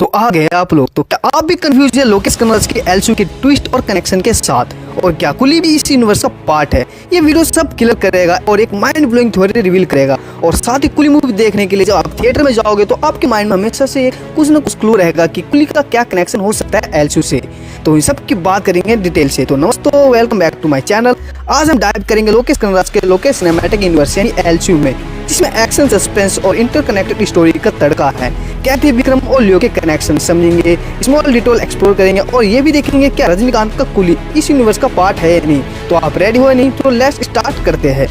तो आ गए आप लोग। तो क्या आप भी कंफ्यूज है लोकेश कनराज के एलसीयू के ट्विस्ट और कनेक्शन के साथ, और क्या कुली भी इस यूनिवर्स का पार्ट है? ये वीडियो सब क्लियर करेगा और एक माइंड ब्लोइंग थ्योरी रिवील करेगा। और साथ ही कुली मूवी देखने के लिए जब आप थिएटर में जाओगे तो आपके माइंड में हमेशा से कुछ न कुछ क्लू रहेगा कि कुली का क्या कनेक्शन हो सकता है एलसीयू से। तो इन सब की बात करेंगे डिटेल से। तो नमस्ते, welcome back to my channel. आज हम डाइव करेंगे लोकेश कनराज के लोकेश सिनेमैटिक यूनिवर्स यानी एलसीयू में, जिसमें एक्शन, सस्पेंस और इंटरकनेक्टेड स्टोरी का तड़का है। कैथी, विक्रम और लियो के कनेक्शन समझेंगे, स्मॉल डिटेल एक्सप्लोर करेंगे और ये भी देखेंगे क्या रजनीकांत का कुली इस यूनिवर्स का पार्ट है या नहीं। तो आप रेडी हो या नहीं? तो लेट्स स्टार्ट करते हैं।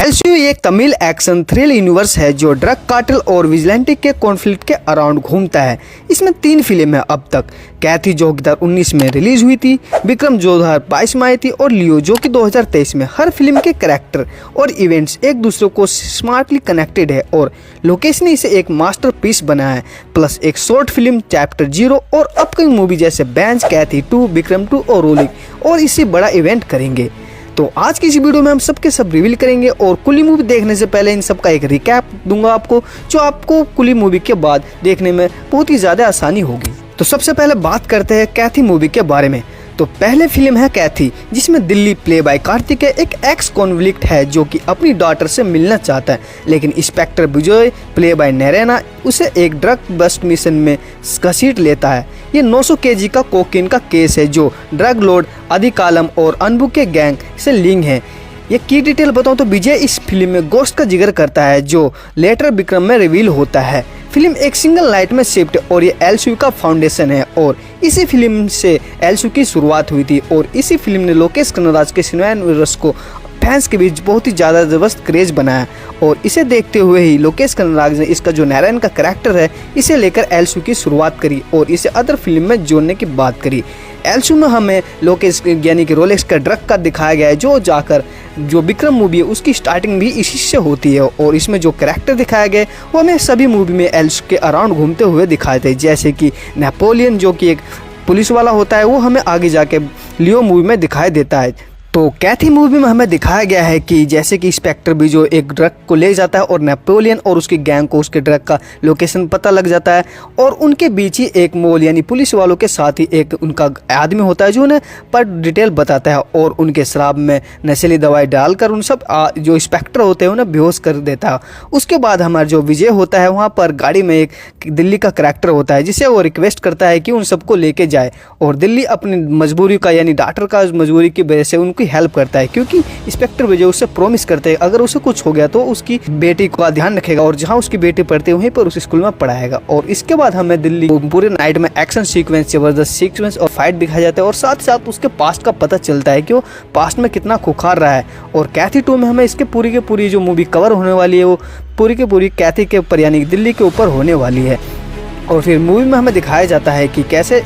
एलसीयू एक तमिल एक्शन थ्रिल यूनिवर्स है जो ड्रग कार्टेल और विजिलेंटी के कॉन्फ्लिक्ट के अराउंड घूमता है। इसमें 3 फिल्म है अब तक। कैथी जो 2019 में रिलीज हुई थी, विक्रम जो 2022 में आई थी और लियो जो कि 2023 में। हर फिल्म के कैरेक्टर और इवेंट्स एक दूसरे को स्मार्टली कनेक्टेड है और लोकेश ने इसे एक मास्टरपीस बनाया है। प्लस एक शॉर्ट फिल्म चैप्टर 0 और अपकमिंग मूवी जैसे बैंच, कैथी 2, विक्रम 2 और रोलिंग और इससे बड़ा इवेंट करेंगे। तो आज की इस वीडियो में हम सबके सब रिवील करेंगे और कुली मूवी देखने से पहले इन सब का एक रिकैप दूंगा आपको, जो आपको कुली मूवी के बाद देखने में बहुत ही ज़्यादा आसानी होगी। तो सबसे पहले बात करते हैं कैथी मूवी के बारे में। तो पहले फिल्म है कैथी, जिसमें दिल्ली प्ले बाय कार्तिक एक एक्स कॉन्फ्लिक्ट है जो कि अपनी डॉटर से मिलना चाहता है, लेकिन इंस्पेक्टर विजय प्ले बाय नैरेना उसे एक ड्रग बस्ट मिशन में घसीट लेता है। ये 900 केजी का कोकीन का केस है जो ड्रग लॉर्ड अधिकालम और अनबू के गैंग से लिंक है। ये की डिटेल बताऊं तो विजय इस फिल्म में गोश्त का जिक्र करता है जो लेटर विक्रम में रिवील होता है। फिल्म एक सिंगल नाइट में शिफ्ट और ये एलसीयू का फाउंडेशन है और इसी फिल्म से एलसीयू की शुरुआत हुई थी और इसी फिल्म ने लोकेश कनराज के सिनेमा यूनिवर्स को फैंस के बीच बहुत ही ज़्यादा ज़बरदस्त क्रेज बनाया। और इसे देखते हुए ही लोकेश कनराज ने इसका जो नारायण का कैरेक्टर है इसे लेकर एलसीयू की शुरुआत करी और इसे अदर फिल्म में जोड़ने की बात करी। एलसीयू में हमें लोकेश यानी कि रोलेक्स का ड्रग का दिखाया गया है, जो जाकर जो विक्रम मूवी है उसकी स्टार्टिंग भी इसी से होती है। और इसमें जो कैरेक्टर दिखाया गया वो हमें सभी मूवी में एलसीयू के अराउंड घूमते हुए दिखाए थे, जैसे कि नेपोलियन जो कि एक पुलिस वाला होता है, वो हमें आगे जाके लियो मूवी में दिखाई देता है। तो कैथी मूवी में हमें दिखाया गया है कि जैसे कि इंस्पेक्टर भी जो एक ड्रग को ले जाता है और नेपोलियन और उसकी गैंग को उसके ड्रग का लोकेशन पता लग जाता है और उनके बीच ही एक मोल यानी पुलिस वालों के साथ ही एक उनका आदमी होता है जो उन्हें पर डिटेल बताता है और उनके शराब में नशीली दवाई डालकर उन सब जो इंस्पेक्टर होते हैं उन्हें बेहोश कर देता है। उसके बाद हमारा जो विजय होता है वहाँ पर गाड़ी में एक दिल्ली का कैरेक्टर होता है जिसे वो रिक्वेस्ट करता है कि उन सबको लेके जाए और दिल्ली अपनी मजबूरी का यानी डॉक्टर का मजबूरी की वजह से हेल्प करता है, क्योंकि इंस्पेक्टर विजय उससे प्रॉमिस करते हैं अगर उसे कुछ हो गया तो उसकी बेटी का ध्यान रखेगा और जहां उसकी बेटी पढ़ती है वहीं पर उस स्कूल में पढ़ाएगा। और इसके बाद हमें दिल्ली पूरे नाइट में एक्शन सीक्वेंस, जबरदस्त सीक्वेंस और फाइट दिखाया जाता है और साथ साथ उसके पास्ट का पता चलता है कि वो पास्ट में कितना खुखार रहा है। और कैथी 2 में हमें इसके पूरी की पूरी जो मूवी कवर होने वाली है वो पूरी की पूरी कैथी के ऊपर यानी दिल्ली के ऊपर होने वाली है। और फिर मूवी में हमें दिखाया जाता है कि कैसे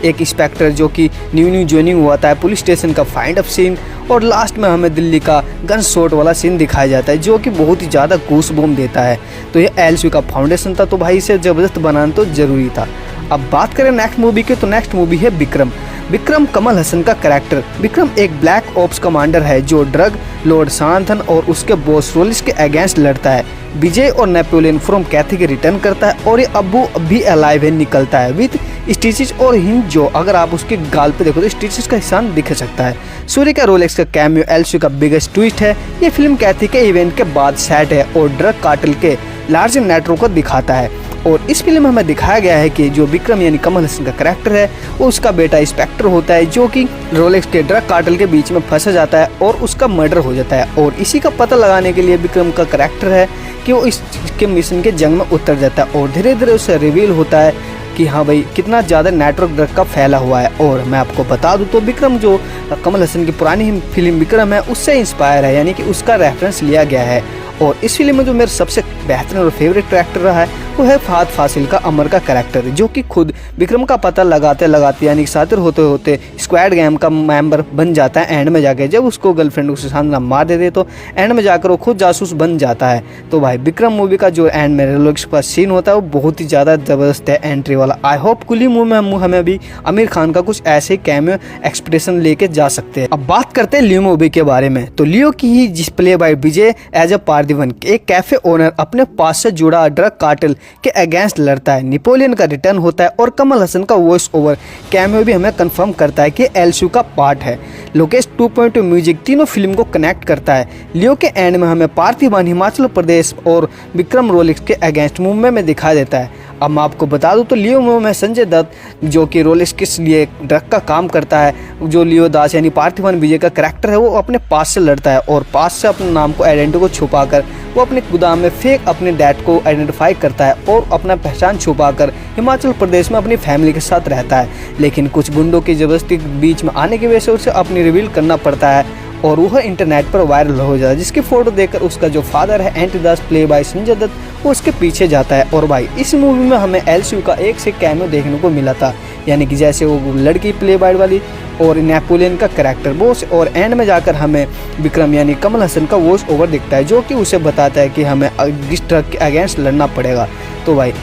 एक इंस्पेक्टर जो कि न्यू ज्वाइनिंग हुआ था पुलिस स्टेशन का फाइंड अप सीन और लास्ट में हमें दिल्ली का गन शॉट वाला सीन दिखाया जाता है जो कि बहुत ही ज़्यादा गूस बम देता है। तो ये एलसीयू का फाउंडेशन था, तो भाई इसे ज़बरदस्त बनाना तो ज़रूरी था। अब बात करें नेक्स्ट मूवी की, तो नेक्स्ट मूवी है विक्रम। विक्रम कमल हसन का कैरेक्टर। विक्रम एक ब्लैक ऑप्स कमांडर है जो ड्रग लॉर्ड सनातन और उसके बॉस रोलिस के अगेंस्ट लड़ता है। विजय और नेपोलियन फ्रॉम कैथी के रिटर्न करता है और ये अब्बू भी अलाइव है निकलता है विद स्टिचेस और हिंट, जो अगर आप उसके गाल पे देखो तो स्टिचेस का निशान दिख सकता है। सूर्य का रोलेक्स का कैमियो एलसीयू का बिगेस्ट ट्विस्ट है। ये फिल्म कैथी के इवेंट के बाद सेट है और ड्रग कार्टेल के लार्ज नेटवर्क को दिखाता है। और इस फिल्म में हमें दिखाया गया है कि जो विक्रम यानी कमल हसन का कैरेक्टर है वो उसका बेटा इंस्पेक्टर होता है जो कि रोलेक्स के ड्रग कार्टेल के बीच में फंस जाता है और उसका मर्डर हो जाता है। और इसी का पता लगाने के लिए विक्रम का कैरेक्टर है कि वो इसके मिशन के जंग में उतर जाता है और धीरे धीरे उसे रिवील होता है कि हाँ भाई कितना ज़्यादा नेटवर्क ड्रग का फैला हुआ है। और मैं आपको बता दूं तो विक्रम जो कमल हसन की पुरानी फिल्म विक्रम है उससे इंस्पायर है, यानी कि उसका रेफरेंस लिया गया है। और इस फिल्म में जो मेरा सबसे बेहतरीन और फेवरेट कैरेक्टर रहा है वो है फहद फासिल का अमर का कैरेक्टर, जो कि खुद विक्रम का पता लगाते लगाते यानी शातिर होते होते स्क्वाड गैंग का मेंबर बन जाता है। एंड में जाके जब उसको गर्लफ्रेंड को सुशांत मार देते तो एंड में जाकर वो खुद जासूस बन जाता है। तो भाई विक्रम मूवी का जो एंड में रिलॉक्स का सीन होता है वो बहुत ही ज़्यादा ज़बरदस्त है एंट्री वाला। आई होप कुली मूवी में हमें भी आमिर खान का कुछ ऐसे कैमियो एक्सप्रेशन लेके जा सकते हैं। अब बात करते हैं लियो मूवी के बारे में। तो लियो की ही जिस play by Vijay as a Parthiban, एक कैफे ओनर अपने पास से जुड़ा ड्रग कार्टेल के अगेंस्ट लड़ता है। नेपोलियन का रिटर्न होता है और कमल हसन का वॉइस ओवर कैमियो भी हमें कंफर्म करता है कि एलसीयू का पार्ट है। लोकेश 2.2 म्यूजिक तीनों फिल्म को कनेक्ट करता है। लियो के एंड में हमें पार्थिवन हिमाचल प्रदेश और विक्रम रोलेक्स के अगेंस्ट मुंबई में दिखाई देता है। अब मैं आपको बता दूं तो लियो मूवी में संजय दत्त जो कि रोलेक्स के लिए ड्रग का काम करता है, जो लियो दास यानी पार्थिवन विजय का करैक्टर है, वो अपने पास से लड़ता है और पास से अपने नाम को आइडेंटिटी को छुपाकर वो अपने गोदाम में फेक अपने डैड को आइडेंटिफाई करता है और अपना पहचान छुपाकर हिमाचल प्रदेश में अपनी फैमिली के साथ रहता है। लेकिन कुछ गुंडों की ज़बरदस्ती बीच में आने की वजह से उसे अपनी रिवील करना पड़ता है और वह इंटरनेट पर वायरल हो जाता है, जिसकी फोटो देखकर उसका जो फादर है एंटी दास प्ले बाय संजय दत्त वो उसके पीछे जाता है। और भाई इस मूवी में हमें एलसीयू का एक से कैमियो देखने को मिला था, यानी कि जैसे वो लड़की प्ले बाय वाली और नेपोलियन का करैक्टर वॉइस, और एंड में जाकर हमें विक्रम यानी कमल हसन का वॉइस ओवर दिखता है जो कि उसे बताता है कि हमें इस ड्रग के अगेंस्ट लड़ना पड़ेगा। तो भाई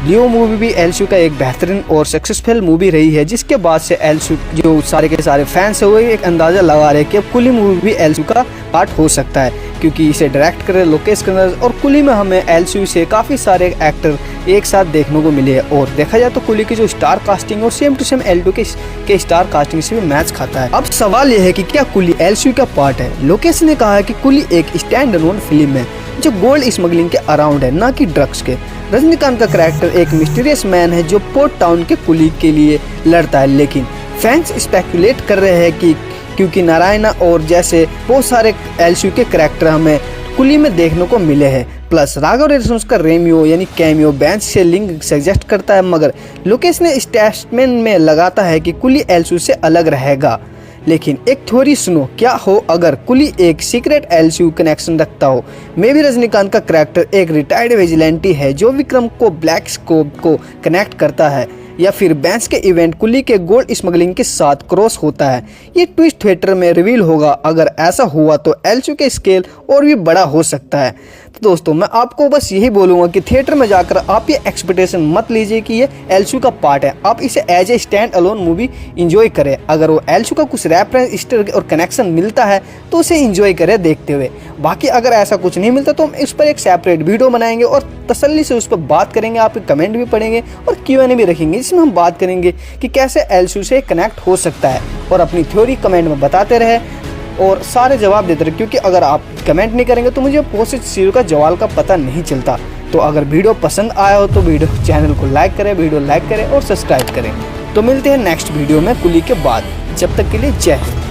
लियो मूवी भी एलसीयू का एक बेहतरीन और सक्सेसफुल मूवी रही है, जिसके बाद से एलसीयू जो सारे के सारे फैंस है वो एक अंदाज़ा लगा रहे हैं कि अब कुली मूवी भी एलसीयू का पार्ट हो सकता है, क्योंकि इसे डायरेक्ट करे लोकेश कनगस और कुली में हमें एलसीयू से काफ़ी सारे एक्टर एक साथ देखने को मिले हैं। और देखा जाए तो कुली की जो स्टार कास्टिंग और सेम टू सेम एल2 के स्टार कास्टिंग से भी मैच खाता है। अब सवाल यह है कि क्या कुली एलसीयू का पार्ट है। लोकेश ने कहा है कि कुली एक स्टैंड अलोन फिल्म है जो गोल्ड स्मगलिंग के अराउंड है, ना कि ड्रग्स के। रजनीकांत का करैक्टर एक मिस्टीरियस मैन है जो पोर्ट टाउन के कुली के लिए लड़ता है, लेकिन फैंस स्पेकुलेट कर रहे हैं कि क्योंकि नारायणा और जैसे बहुत सारे एलसीयू के करैक्टर हमें कुली में देखने को मिले हैं। प्लस राघव रेशंस का रेमियो यानी कैमियो बेंच से लिंक सजेस्ट करता है, मगर लोकेश ने स्टेटमेंट में लगाता है कि कुली एलसीयू से अलग रहेगा। लेकिन एक थ्योरी सुनो, क्या हो अगर कुली एक सीक्रेट एलसीयू कनेक्शन रखता हो। मे भी रजनीकांत का करैक्टर एक रिटायर्ड विजिलेंटी है जो विक्रम को ब्लैक स्कोप को कनेक्ट करता है, या फिर बैंस के इवेंट कुली के गोल्ड स्मगलिंग के साथ क्रॉस होता है। ये ट्विस्ट थिएटर में रिवील होगा। अगर ऐसा हुआ तो एलसीयू के स्केल और भी बड़ा हो सकता है। तो दोस्तों मैं आपको बस यही बोलूँगा कि थिएटर में जाकर आप ये एक्सपेक्टेशन मत लीजिए कि ये एलसीयू का पार्ट है। आप इसे as a stand alone movie enjoy करें। अगर वो एलसीयू का कुछ रेफरेंस ईस्टर और कनेक्शन मिलता है तो उसे इंजॉय करें देखते हुए। बाकी अगर ऐसा कुछ नहीं मिलता तो हम इस पर एक सेपरेट वीडियो बनाएंगे और तसल्ली से उस पर बात करेंगे, आपके कमेंट भी पढ़ेंगे और Q&A भी रखेंगे, जिसमें हम बात करेंगे कि कैसे एलसीयू से कनेक्ट हो सकता है। और अपनी थ्योरी कमेंट में बताते रहे और सारे जवाब देते रहे, क्योंकि अगर आप कमेंट नहीं करेंगे तो मुझे बहुत सी चीज़ों का जवाब का पता नहीं चलता। तो अगर वीडियो पसंद आया हो तो चैनल को लाइक करें, वीडियो लाइक करें और सब्सक्राइब करें। तो मिलते हैं नेक्स्ट वीडियो में कुली के बाद। जब तक के लिए जय हिंद।